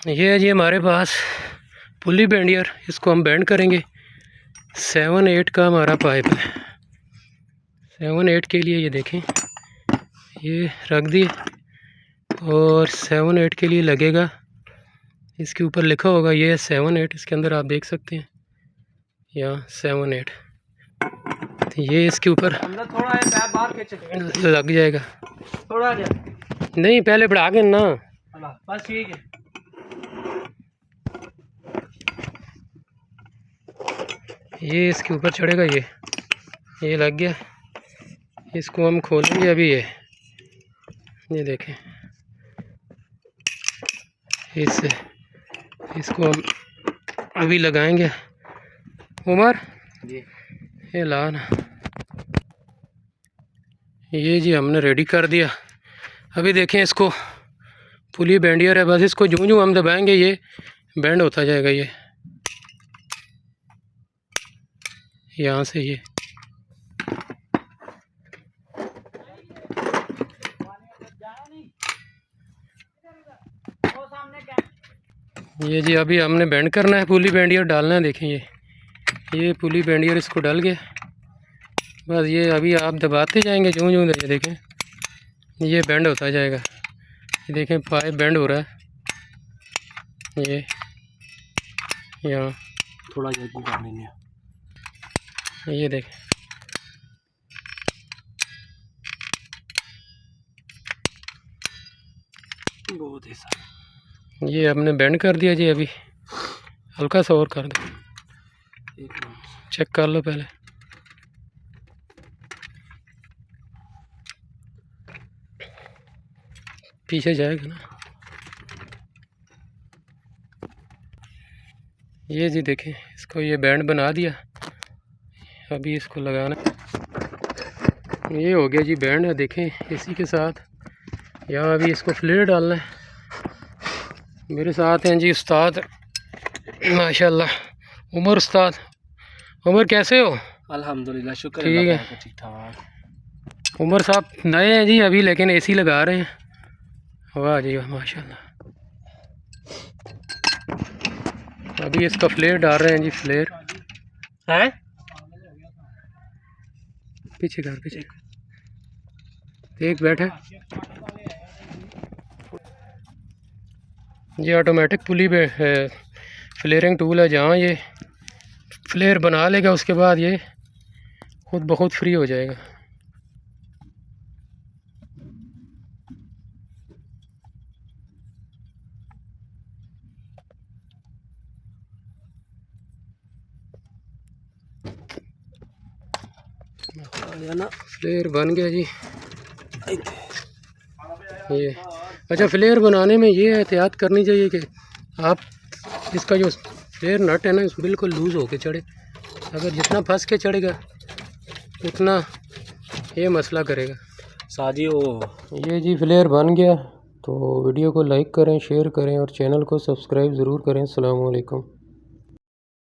ये है जी हमारे पास पुली बेंडियर, इसको हम बैंड करेंगे। 7-8 का हमारा पाइप है। 7-8 के लिए ये देखें, ये रख दिए और 7-8 के लिए लगेगा। इसके ऊपर लिखा होगा ये 7-8, इसके अंदर आप देख सकते हैं यहाँ 7-8। तो ये इसके ऊपर लग जाएगा। थोड़ा नहीं, पहले बढ़ा के ना, बस ठीक है। ये इसके ऊपर चढ़ेगा। ये लग गया। इसको हम खोलेंगे अभी। ये देखें, इसको हम अभी लगाएंगे। उमर ये ला ना, ये जी हमने रेडी कर दिया। अभी देखें, इसको पुली बेंडियर है, बस इसको जूं जूं हम दबाएंगे ये बैंड होता जाएगा। ये यहाँ से ये जी अभी हमने बैंड करना है, पुली बेंडियर डालना है। देखें ये पुली बेंडियर इसको डल गया। बस ये अभी आप दबाते जाएंगे जूं जूं, ये देखें ये बैंड होता जाएगा। ये देखें पाइप बैंड हो रहा है। ये यहाँ थोड़ा जल्दी कर लेंगे। ये देखें, बहुत ही सारा ये हमने बैंड कर दिया जी। अभी हल्का सा और कर दो, चेक कर लो पहले। पीछे जाएगा ना। ये जी देखें, इसको ये बैंड बना दिया। अभी इसको लगाना, ये हो गया जी बैंड है। देखें इसी के साथ यहाँ अभी इसको फ्लेयर डालना है। मेरे साथ हैं जी उस्ताद माशाल्लाह, उमर उस्ताद। उमर कैसे हो? अल्हम्दुलिल्लाह, शुक्र ठीक है। ठीक ठाक। उमर साहब नए हैं जी अभी, लेकिन एसी लगा रहे हैं। वाह जी वाह, माशाल्लाह। अभी इसका फ्लेयर डाल रहे हैं जी। फ्लेयर है पीछे कर, पीछे एक बैठा। ये ऑटोमेटिक पुली पे फ्लेयरिंग टूल है। जहाँ ये फ्लेयर बना लेगा उसके बाद ये खुद ब खुद फ्री हो जाएगा। फ्लेयर बन गया जी ये। अच्छा, फ्लेयर बनाने में ये एहतियात करनी चाहिए कि आप इसका जो फ्लेयर नट है ना, बिल्कुल लूज़ होके चढ़े। अगर जितना फंस के चढ़ेगा उतना ये मसला करेगा। साजी ये जी फ्लेयर बन गया। तो वीडियो को लाइक करें, शेयर करें और चैनल को सब्सक्राइब ज़रूर करें। अस्सलाम वालेकुम।